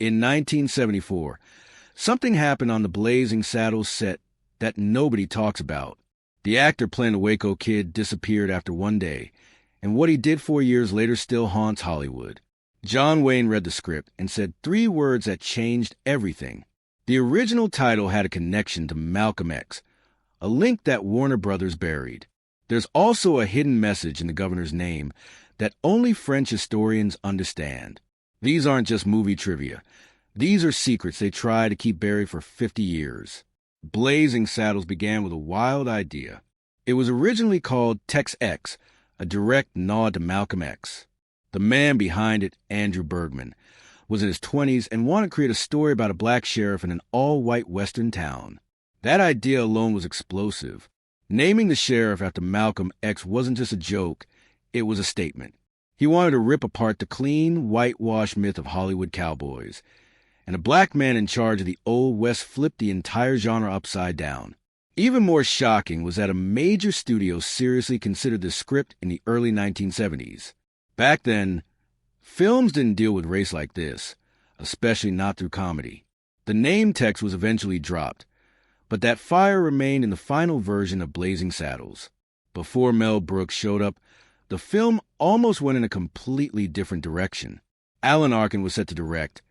In 1974, something happened on the Blazing Saddles set that nobody talks about. The actor playing the Waco Kid disappeared after one day, and what he did 4 years later still haunts Hollywood. John Wayne read the script and said 3 words that changed everything. The original title had a connection to Malcolm X, a link that Warner Brothers buried. There's also a hidden message in the governor's name that only French historians understand. These aren't just movie trivia. These are secrets they try to keep buried for 50 years. Blazing Saddles began with a wild idea. It was originally called Tex X, a direct nod to Malcolm X. The man behind it, Andrew Bergman, was in his 20s and wanted to create a story about a black sheriff in an all-white western town. That idea alone was explosive. Naming the sheriff after Malcolm X wasn't just a joke, it was a statement. He wanted to rip apart the clean, whitewashed myth of Hollywood cowboys. And a black man in charge of the Old West flipped the entire genre upside down. Even more shocking was that a major studio seriously considered the script in the early 1970s. Back then, films didn't deal with race like this, especially not through comedy. The name Tex was eventually dropped, but that fire remained in the final version of Blazing Saddles. Before Mel Brooks showed up, the film almost went in a completely different direction. Alan Arkin was set to direct,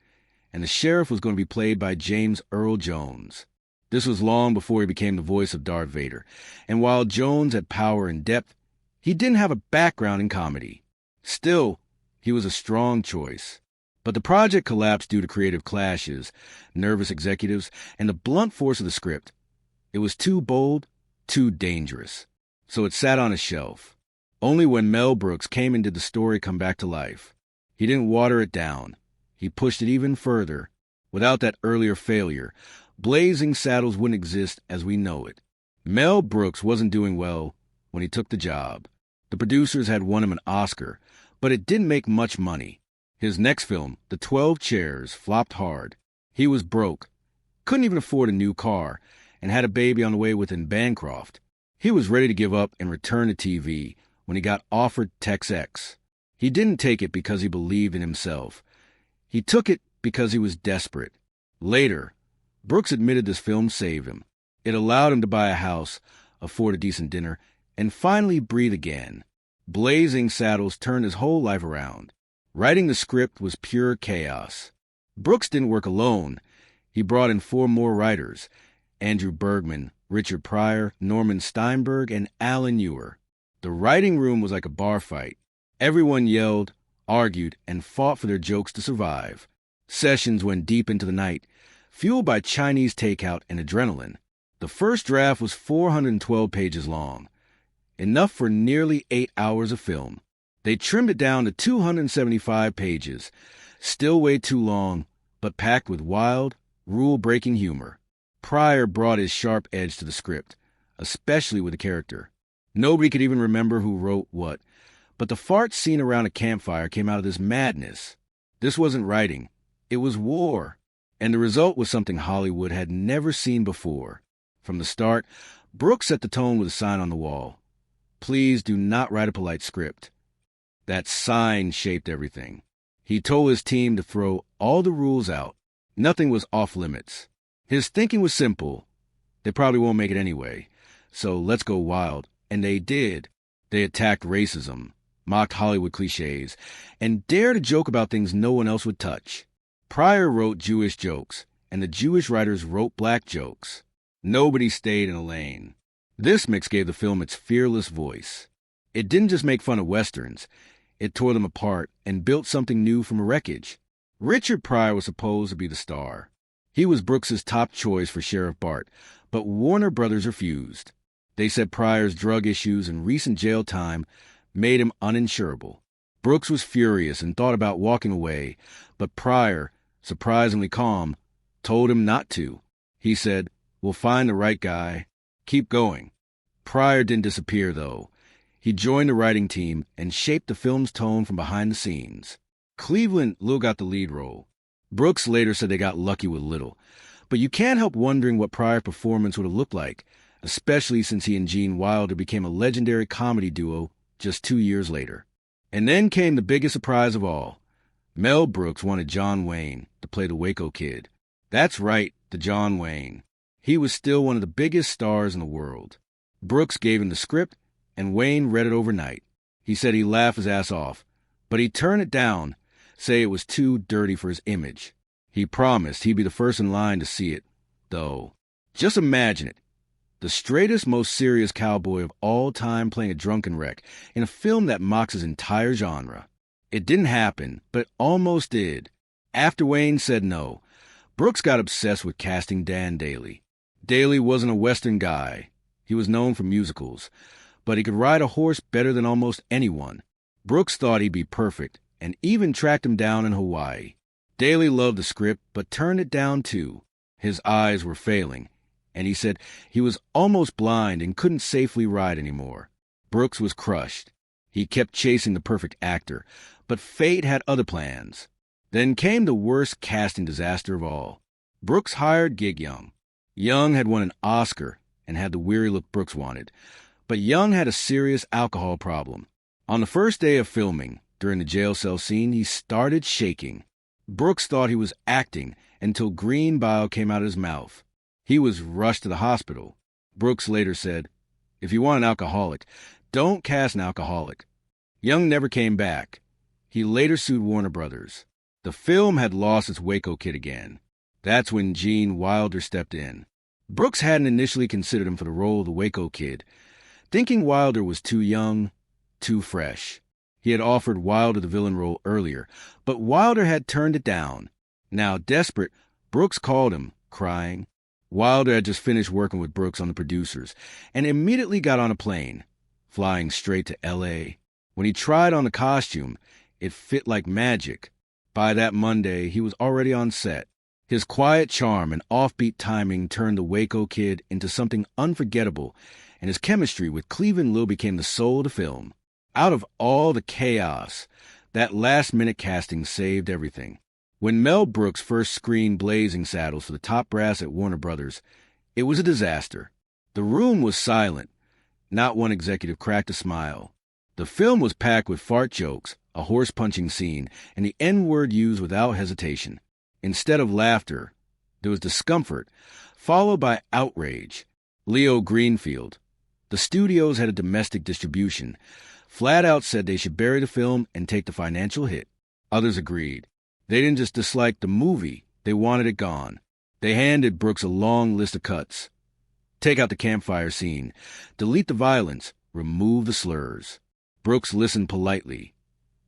and the sheriff was going to be played by James Earl Jones. This was long before he became the voice of Darth Vader, and while Jones had power and depth, he didn't have a background in comedy. Still, he was a strong choice. But the project collapsed due to creative clashes, nervous executives, and the blunt force of the script. It was too bold, too dangerous. So it sat on a shelf. Only when Mel Brooks came in did the story come back to life. He didn't water it down. He pushed it even further. Without that earlier failure, Blazing Saddles wouldn't exist as we know it. Mel Brooks wasn't doing well when he took the job. The producers had won him an Oscar, but it didn't make much money. His next film, The 12 Chairs, flopped hard. He was broke, couldn't even afford a new car, and had a baby on the way within Bancroft. He was ready to give up and return to TV when he got offered Tex X. He didn't take it because he believed in himself. He took it because he was desperate. Later, Brooks admitted this film saved him. It allowed him to buy a house, afford a decent dinner, and finally breathe again. Blazing Saddles turned his whole life around. Writing the script was pure chaos. Brooks didn't work alone. He brought in 4 more writers: Andrew Bergman, Richard Pryor, Norman Steinberg, and Alan Ewer. The writing room was like a bar fight. Everyone yelled, argued, and fought for their jokes to survive. Sessions went deep into the night, fueled by Chinese takeout and adrenaline. The first draft was 412 pages long, enough for nearly 8 hours of film. They trimmed it down to 275 pages, still way too long, but packed with wild, rule-breaking humor. Pryor brought his sharp edge to the script, especially with the character. Nobody could even remember who wrote what, but the fart scene around a campfire came out of this madness. This wasn't writing, it was war, and the result was something Hollywood had never seen before. From the start, Brooks set the tone with a sign on the wall. Please do not write a polite script. That sign shaped everything. He told his team to throw all the rules out. Nothing was off limits. His thinking was simple. They probably won't make it anyway, so let's go wild. And they did. They attacked racism, mocked Hollywood cliches, and dared to joke about things no one else would touch. Pryor wrote Jewish jokes, and the Jewish writers wrote black jokes. Nobody stayed in a lane. This mix gave the film its fearless voice. It didn't just make fun of Westerns. It tore them apart and built something new from wreckage. Richard Pryor was supposed to be the star. He was Brooks's top choice for Sheriff Bart, but Warner Brothers refused. They said Pryor's drug issues and recent jail time made him uninsurable. Brooks was furious and thought about walking away, but Pryor, surprisingly calm, told him not to. He said, "We'll find the right guy. Keep going." Pryor didn't disappear, though. He joined the writing team and shaped the film's tone from behind the scenes. Cleveland Lil got the lead role. Brooks later said they got lucky with Little, but you can't help wondering what Pryor's performance would have looked like, especially since he and Gene Wilder became a legendary comedy duo just 2 years later. And then came the biggest surprise of all. Mel Brooks wanted John Wayne to play the Waco Kid. That's right, the John Wayne. He was still one of the biggest stars in the world. Brooks gave him the script, and Wayne read it overnight. He said he'd laugh his ass off, but he'd turn it down, say it was too dirty for his image. He promised he'd be the first in line to see it, though. Just imagine it. The straightest, most serious cowboy of all time playing a drunken wreck in a film that mocks his entire genre. It didn't happen, but it almost did. After Wayne said no, Brooks got obsessed with casting Dan Dailey. Dailey wasn't a Western guy. He was known for musicals, but he could ride a horse better than almost anyone. Brooks thought he'd be perfect, and even tracked him down in Hawaii. Dailey loved the script, but turned it down too. His eyes were failing, and he said he was almost blind and couldn't safely ride anymore. Brooks was crushed. He kept chasing the perfect actor, but fate had other plans. Then came the worst casting disaster of all. Brooks hired Gig Young. Young had won an Oscar and had the weary look Brooks wanted, but Young had a serious alcohol problem. On the first day of filming, during the jail cell scene, he started shaking. Brooks thought he was acting until green bile came out of his mouth. He was rushed to the hospital. Brooks later said, "If you want an alcoholic, don't cast an alcoholic." Young never came back. He later sued Warner Brothers. The film had lost its Waco Kid again. That's when Gene Wilder stepped in. Brooks hadn't initially considered him for the role of the Waco Kid, thinking Wilder was too young, too fresh. He had offered Wilder the villain role earlier, but Wilder had turned it down. Now desperate, Brooks called him, crying. Wilder had just finished working with Brooks on The Producers, and immediately got on a plane, flying straight to L.A. When he tried on the costume, it fit like magic. By that Monday, he was already on set. His quiet charm and offbeat timing turned the Waco Kid into something unforgettable, and his chemistry with Cleveland Lill became the soul of the film. Out of all the chaos, that last-minute casting saved everything. When Mel Brooks first screened Blazing Saddles for the top brass at Warner Brothers, it was a disaster. The room was silent. Not one executive cracked a smile. The film was packed with fart jokes, a horse-punching scene, and the N-word used without hesitation. Instead of laughter, there was discomfort, followed by outrage. Leo Greenfield. The studios had a domestic distribution. Flat out said they should bury the film and take the financial hit. Others agreed. They didn't just dislike the movie, they wanted it gone. They handed Brooks a long list of cuts. Take out the campfire scene, delete the violence, remove the slurs. Brooks listened politely,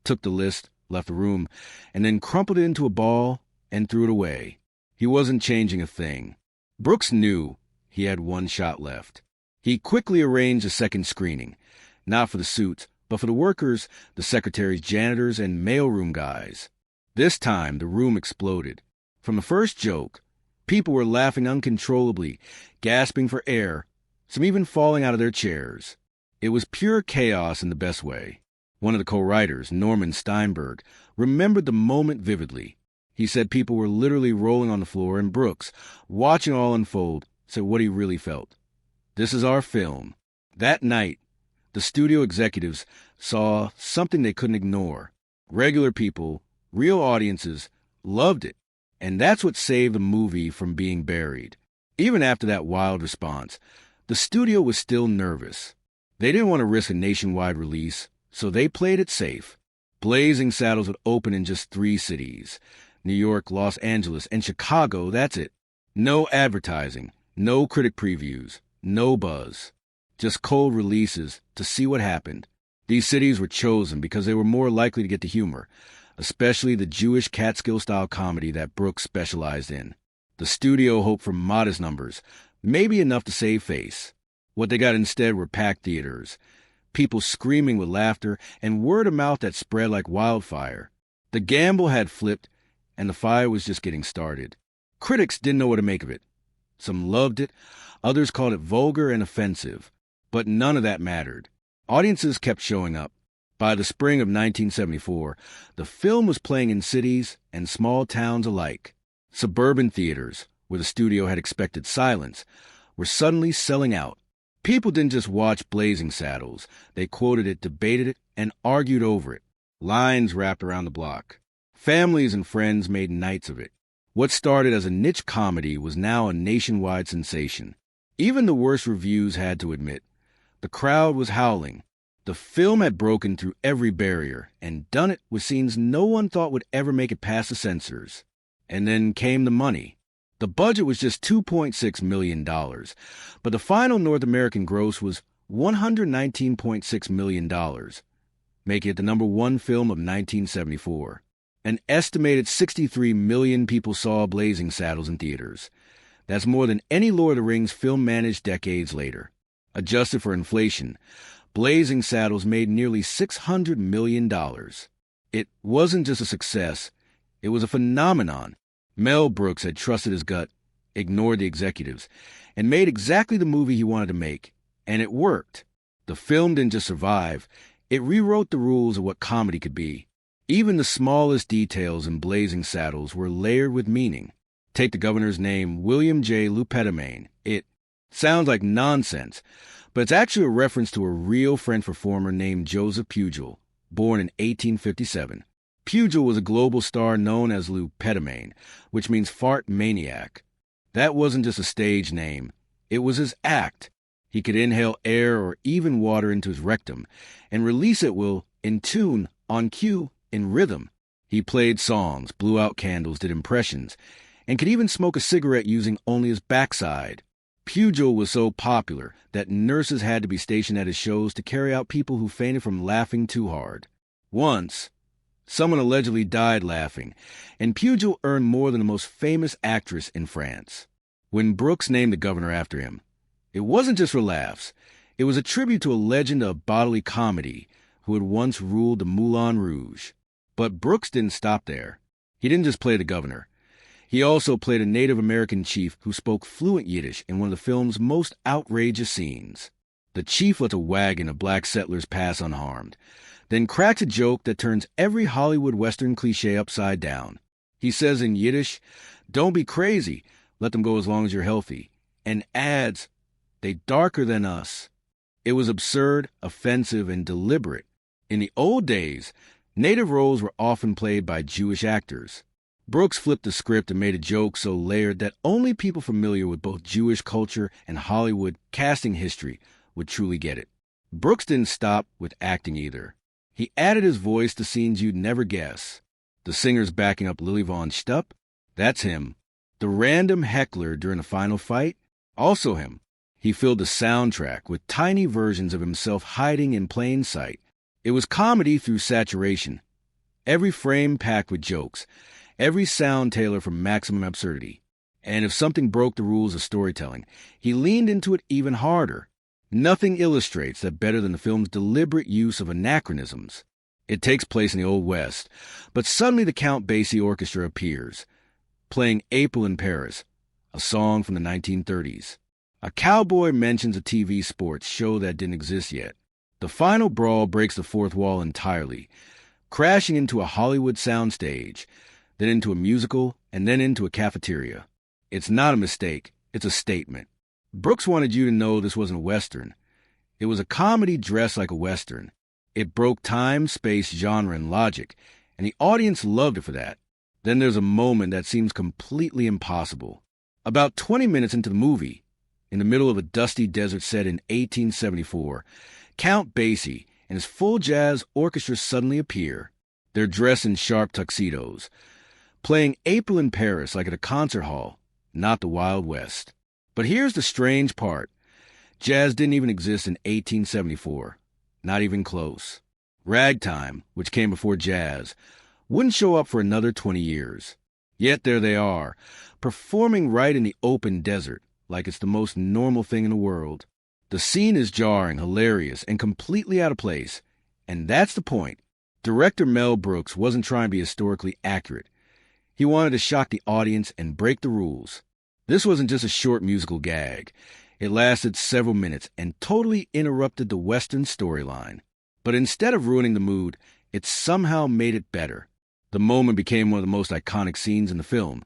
took the list, left the room, and then crumpled it into a ball and threw it away. He wasn't changing a thing. Brooks knew he had one shot left. He quickly arranged a second screening, not for the suits, but for the workers, the secretaries, janitors, and mailroom guys. This time, the room exploded. From the first joke, people were laughing uncontrollably, gasping for air, some even falling out of their chairs. It was pure chaos in the best way. One of the co-writers, Norman Steinberg, remembered the moment vividly. He said people were literally rolling on the floor, and Brooks, watching it all unfold, said what he really felt. "This is our film." That night, the studio executives saw something they couldn't ignore. Regular people, real audiences, loved it. And that's what saved the movie from being buried. Even after that wild response, the studio was still nervous. They didn't want to risk a nationwide release, so they played it safe. Blazing Saddles would open in just 3 cities. New York, Los Angeles, and Chicago, that's it. No advertising, no critic previews, no buzz. Just cold releases to see what happened. These cities were chosen because they were more likely to get the humor, especially the Jewish Catskill-style comedy that Brooks specialized in. The studio hoped for modest numbers, maybe enough to save face. What they got instead were packed theaters, people screaming with laughter, and word of mouth that spread like wildfire. The gamble had flipped, and the fire was just getting started. Critics didn't know what to make of it. Some loved it, others called it vulgar and offensive. But none of that mattered. Audiences kept showing up. By the spring of 1974, the film was playing in cities and small towns alike. Suburban theaters, where the studio had expected silence, were suddenly selling out. People didn't just watch Blazing Saddles. They quoted it, debated it, and argued over it. Lines wrapped around the block. Families and friends made nights of it. What started as a niche comedy was now a nationwide sensation. Even the worst reviews had to admit, the crowd was howling. The film had broken through every barrier and done it with scenes no one thought would ever make it past the censors. And then came the money. The budget was just $2.6 million, but the final North American gross was $119.6 million, making it the #1 film of 1974. An estimated 63 million people saw Blazing Saddles in theaters. That's more than any Lord of the Rings film managed decades later. Adjusted for inflation, Blazing Saddles made nearly $600 million. It wasn't just a success, it was a phenomenon. Mel Brooks had trusted his gut, ignored the executives, and made exactly the movie he wanted to make. And it worked. The film didn't just survive, it rewrote the rules of what comedy could be. Even the smallest details in Blazing Saddles were layered with meaning. Take the governor's name, William J. Lupetamain. It sounds like nonsense, but it's actually a reference to a real French performer named Joseph Pujol, born in 1857. Pujol was a global star known as Lupetamain, which means fart maniac. That wasn't just a stage name, it was his act. He could inhale air or even water into his rectum, and release it in tune, on cue, in rhythm. He played songs, blew out candles, did impressions, and could even smoke a cigarette using only his backside. Pujol was so popular that nurses had to be stationed at his shows to carry out people who fainted from laughing too hard. Once, someone allegedly died laughing, and Pujol earned more than the most famous actress in France. When Brooks named the governor after him, it wasn't just for laughs. It was a tribute to a legend of bodily comedy who had once ruled the Moulin Rouge. But Brooks didn't stop there. He didn't just play the governor. He also played a Native American chief who spoke fluent Yiddish in one of the film's most outrageous scenes. The chief lets a wagon of black settlers pass unharmed, then cracks a joke that turns every Hollywood Western cliché upside down. He says in Yiddish, "Don't be crazy, let them go as long as you're healthy," and adds, "They darker than us." It was absurd, offensive, and deliberate. In the old days, Native roles were often played by Jewish actors. Brooks flipped the script and made a joke so layered that only people familiar with both Jewish culture and Hollywood casting history would truly get it. Brooks didn't stop with acting either. He added his voice to scenes you'd never guess. The singers backing up Lily Von Stupp? That's him. The random heckler during the final fight? Also him. He filled the soundtrack with tiny versions of himself hiding in plain sight. It was comedy through saturation. Every frame packed with jokes. Every sound tailored for maximum absurdity. And if something broke the rules of storytelling, he leaned into it even harder. Nothing illustrates that better than the film's deliberate use of anachronisms. It takes place in the Old West, but suddenly the Count Basie Orchestra appears, playing April in Paris, a song from the 1930s. A cowboy mentions a TV sports show that didn't exist yet. The final brawl breaks the fourth wall entirely, crashing into a Hollywood soundstage, then into a musical, and then into a cafeteria. It's not a mistake, it's a statement. Brooks wanted you to know this wasn't a Western. It was a comedy dressed like a Western. It broke time, space, genre, and logic, and the audience loved it for that. Then there's a moment that seems completely impossible. About 20 minutes into the movie, in the middle of a dusty desert set in 1874, Count Basie and his full jazz orchestra suddenly appear. They're dressed in sharp tuxedos, playing April in Paris like at a concert hall, not the Wild West. But here's the strange part. Jazz didn't even exist in 1874. Not even close. Ragtime, which came before jazz, wouldn't show up for another 20 years. Yet there they are, performing right in the open desert, like it's the most normal thing in the world. The scene is jarring, hilarious, and completely out of place. And that's the point. Director Mel Brooks wasn't trying to be historically accurate. He wanted to shock the audience and break the rules. This wasn't just a short musical gag. It lasted several minutes and totally interrupted the Western storyline. But instead of ruining the mood, it somehow made it better. The moment became one of the most iconic scenes in the film,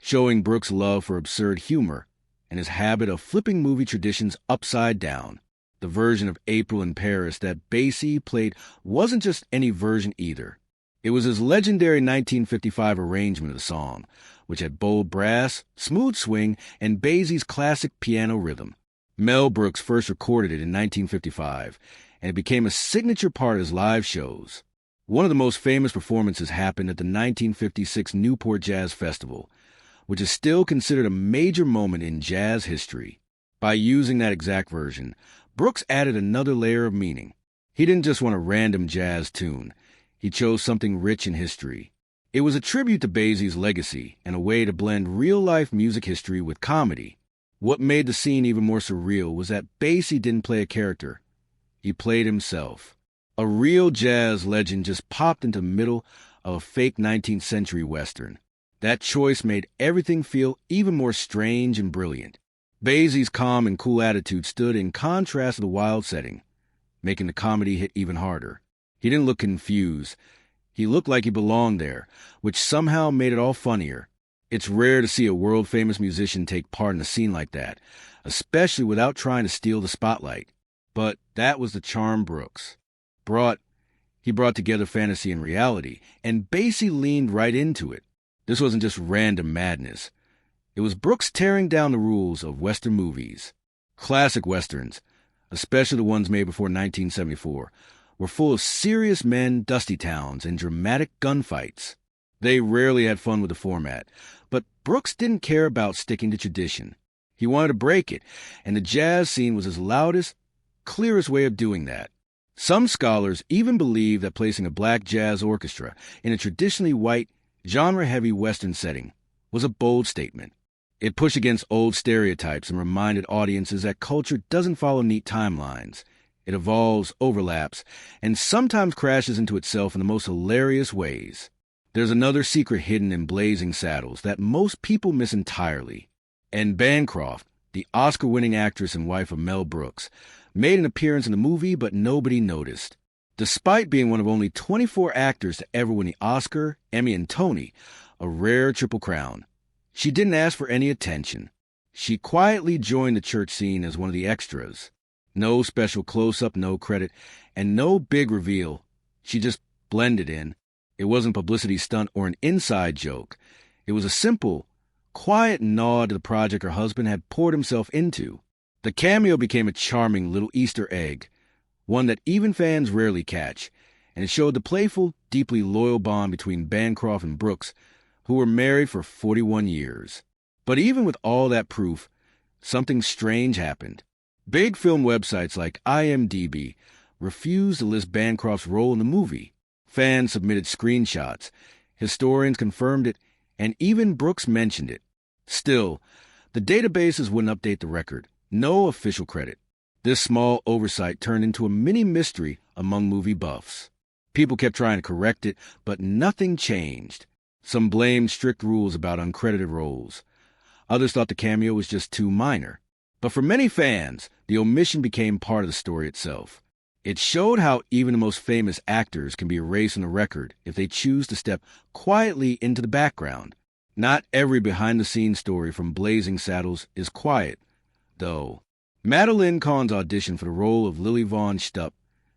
showing Brooks' love for absurd humor and his habit of flipping movie traditions upside down. The version of April in Paris that Basie played wasn't just any version either. It was his legendary 1955 arrangement of the song, which had bold brass, smooth swing, and Basie's classic piano rhythm. Mel Brooks first recorded it in 1955, and it became a signature part of his live shows. One of the most famous performances happened at the 1956 Newport Jazz Festival, which is still considered a major moment in jazz history. By using that exact version, Brooks added another layer of meaning. He didn't just want a random jazz tune. He chose something rich in history. It was a tribute to Basie's legacy and a way to blend real-life music history with comedy. What made the scene even more surreal was that Basie didn't play a character. He played himself. A real jazz legend just popped into the middle of a fake 19th century Western. That choice made everything feel even more strange and brilliant. Basie's calm and cool attitude stood in contrast to the wild setting, making the comedy hit even harder. He didn't look confused. He looked like he belonged there, which somehow made it all funnier. It's rare to see a world-famous musician take part in a scene like that, especially without trying to steal the spotlight. But that was the charm Brooks brought. He brought together fantasy and reality, and Basie leaned right into it. This wasn't just random madness. It was Brooks tearing down the rules of Western movies. Classic Westerns, especially the ones made before 1974, were full of serious men, dusty towns, and dramatic gunfights. They rarely had fun with the format, but Brooks didn't care about sticking to tradition. He wanted to break it, and the jazz scene was his loudest, clearest way of doing that. Some scholars even believe that placing a black jazz orchestra in a traditionally white, genre-heavy Western setting was a bold statement. It pushed against old stereotypes and reminded audiences that culture doesn't follow neat timelines. It evolves, overlaps, and sometimes crashes into itself in the most hilarious ways. There's another secret hidden in Blazing Saddles that most people miss entirely. Anne Bancroft, the Oscar-winning actress and wife of Mel Brooks, made an appearance in the movie, but nobody noticed. Despite being one of only 24 actors to ever win the Oscar, Emmy, and Tony, a rare triple crown, she didn't ask for any attention. She quietly joined the church scene as one of the extras. No special close-up, no credit, and no big reveal. She just blended in. It wasn't a publicity stunt or an inside joke. It was a simple, quiet nod to the project her husband had poured himself into. The cameo became a charming little Easter egg, one that even fans rarely catch, and it showed the playful, deeply loyal bond between Bancroft and Brooks, who were married for 41 years. But even with all that proof, something strange happened. Big film websites like IMDb refused to list Bancroft's role in the movie. Fans submitted screenshots, historians confirmed it, and even Brooks mentioned it. Still, the databases wouldn't update the record. No official credit. This small oversight turned into a mini mystery among movie buffs. People kept trying to correct it, but nothing changed. Some blamed strict rules about uncredited roles. Others thought the cameo was just too minor. But for many fans, the omission became part of the story itself. It showed how even the most famous actors can be erased on the record if they choose to step quietly into the background. Not every behind-the-scenes story from Blazing Saddles is quiet, though. Madeline Kahn's audition for the role of Lily Von Stupp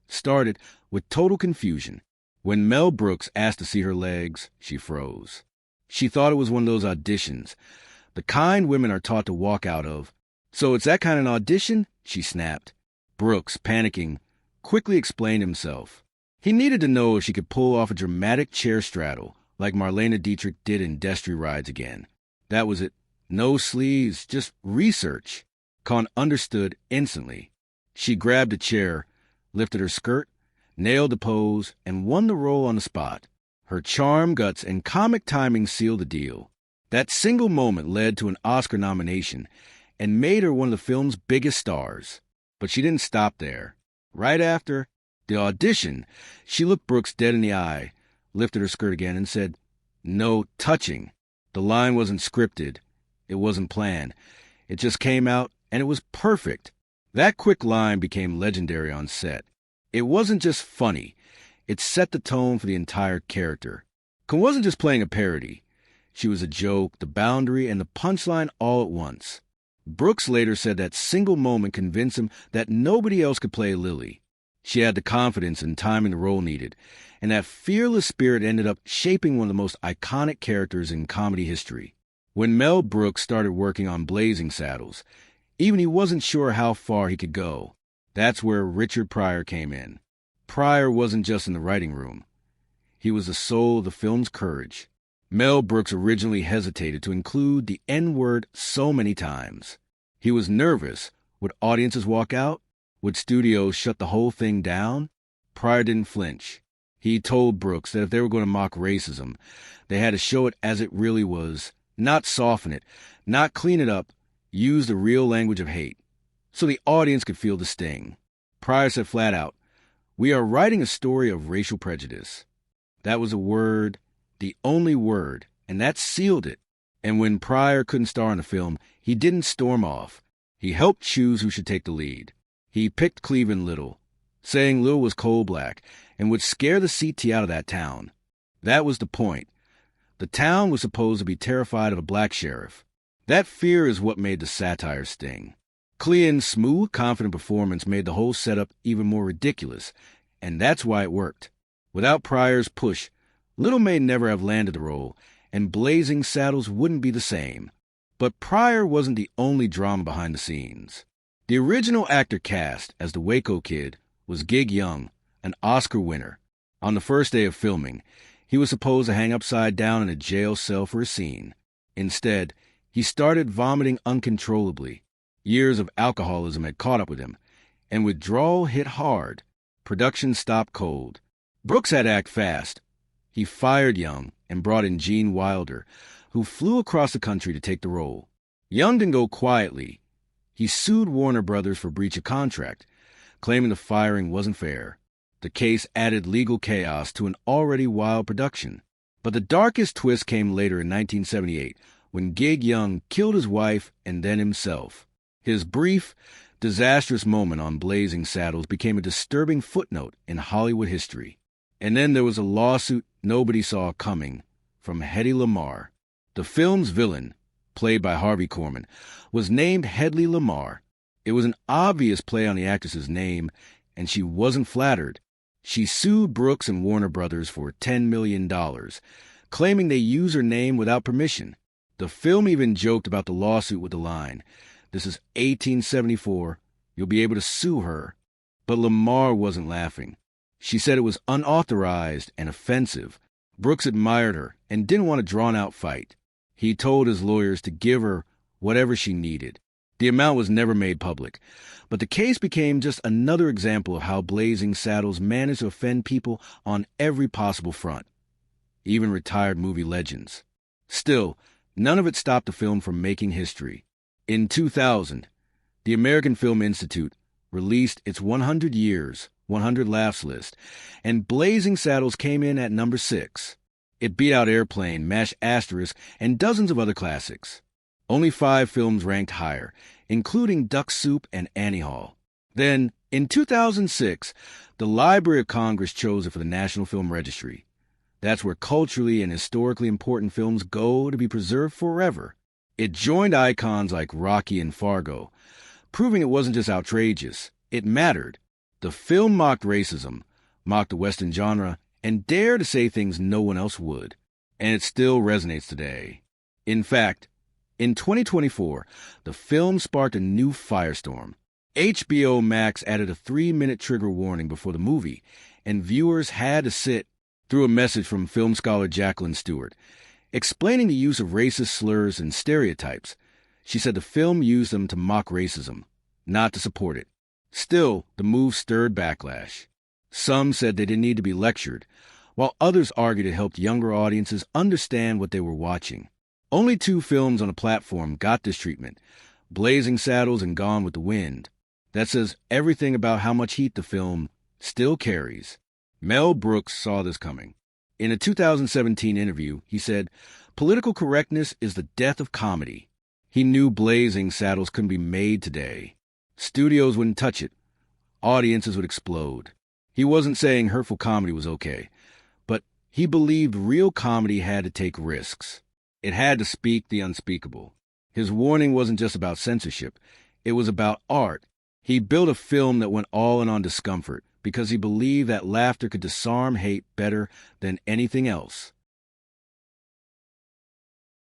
started with total confusion. When Mel Brooks asked to see her legs, she froze. She thought it was one of those auditions, the kind women are taught to walk out of. "So it's that kind of audition?" she snapped. Brooks, panicking, quickly explained himself. He needed to know if she could pull off a dramatic chair straddle, like Marlene Dietrich did in Destry Rides Again. That was it. No sleeves, just research. Kahn understood instantly. She grabbed a chair, lifted her skirt, nailed the pose, and won the role on the spot. Her charm, guts, and comic timing sealed the deal. That single moment led to an Oscar nomination and made her one of the film's biggest stars. But she didn't stop there. Right after the audition, she looked Brooks dead in the eye, lifted her skirt again, and said, "No touching." The line wasn't scripted. It wasn't planned. It just came out, and it was perfect. That quick line became legendary on set. It wasn't just funny. It set the tone for the entire character. Kahn wasn't just playing a parody. She was a joke, the boundary, and the punchline all at once. Brooks later said that single moment convinced him that nobody else could play Lily. She had the confidence and timing the role needed, and that fearless spirit ended up shaping one of the most iconic characters in comedy history. When Mel Brooks started working on Blazing Saddles, even he wasn't sure how far he could go. That's where Richard Pryor came in. Pryor wasn't just in the writing room. He was the soul of the film's courage. Mel Brooks originally hesitated to include the N-word so many times. He was nervous. Would audiences walk out? Would studios shut the whole thing down? Pryor didn't flinch. He told Brooks that if they were going to mock racism, they had to show it as it really was, not soften it, not clean it up, use the real language of hate, so the audience could feel the sting. Pryor said flat out, "We are writing a story of racial prejudice." That was a word, the only word, and that sealed it. And when Pryor couldn't star in the film, he didn't storm off. He helped choose who should take the lead. He picked Cleveland Little, saying Little was coal-black and would scare the CT out of that town. That was the point. The town was supposed to be terrified of a black sheriff. That fear is what made the satire sting. Clean's smooth, confident performance made the whole setup even more ridiculous, and that's why it worked. Without Pryor's push, Little may never have landed the role, and Blazing Saddles wouldn't be the same. But Pryor wasn't the only drama behind the scenes. The original actor cast as the Waco Kid was Gig Young, an Oscar winner. On the first day of filming, he was supposed to hang upside down in a jail cell for a scene. Instead, he started vomiting uncontrollably. Years of alcoholism had caught up with him, and withdrawal hit hard. Production stopped cold. Brooks had to act fast. He fired Young and brought in Gene Wilder, who flew across the country to take the role. Young didn't go quietly. He sued Warner Brothers for breach of contract, claiming the firing wasn't fair. The case added legal chaos to an already wild production. But the darkest twist came later in 1978, when Gig Young killed his wife and then himself. His brief, disastrous moment on Blazing Saddles became a disturbing footnote in Hollywood history. And then there was a lawsuit nobody saw coming from Hedy Lamarr. The film's villain, played by Harvey Korman, was named Hedley Lamarr. It was an obvious play on the actress's name, and she wasn't flattered. She sued Brooks and Warner Brothers for $10 million, claiming they used her name without permission. The film even joked about the lawsuit with the line, "This is 1874. You'll be able to sue her." But Lamarr wasn't laughing. She said it was unauthorized and offensive. Brooks admired her and didn't want a drawn-out fight. He told his lawyers to give her whatever she needed. The amount was never made public, but the case became just another example of how Blazing Saddles managed to offend people on every possible front, even retired movie legends. Still, none of it stopped the film from making history. In 2000, the American Film Institute released its 100 Years, 100 Laughs list, and Blazing Saddles came in at number 6. It beat out Airplane, MASH Asterisk, and dozens of other classics. Only 5 films ranked higher, including Duck Soup and Annie Hall. Then, in 2006, the Library of Congress chose it for the National Film Registry. That's where culturally and historically important films go to be preserved forever. It joined icons like Rocky and Fargo, proving it wasn't just outrageous, it mattered. The film mocked racism, mocked the Western genre, and dared to say things no one else would. And it still resonates today. In fact, in 2024, the film sparked a new firestorm. HBO Max added a 3-minute trigger warning before the movie, and viewers had to sit through a message from film scholar Jacqueline Stewart, explaining the use of racist slurs and stereotypes. She said the film used them to mock racism, not to support it. Still, the move stirred backlash. Some said they didn't need to be lectured, while others argued it helped younger audiences understand what they were watching. Only 2 films on the platform got this treatment, Blazing Saddles and Gone with the Wind. That says everything about how much heat the film still carries. Mel Brooks saw this coming. In a 2017 interview, he said, "Political correctness is the death of comedy." He knew Blazing Saddles couldn't be made today. Studios wouldn't touch it. Audiences would explode. He wasn't saying hurtful comedy was okay, but he believed real comedy had to take risks. It had to speak the unspeakable. His warning wasn't just about censorship. It was about art. He built a film that went all in on discomfort, because he believed that laughter could disarm hate better than anything else.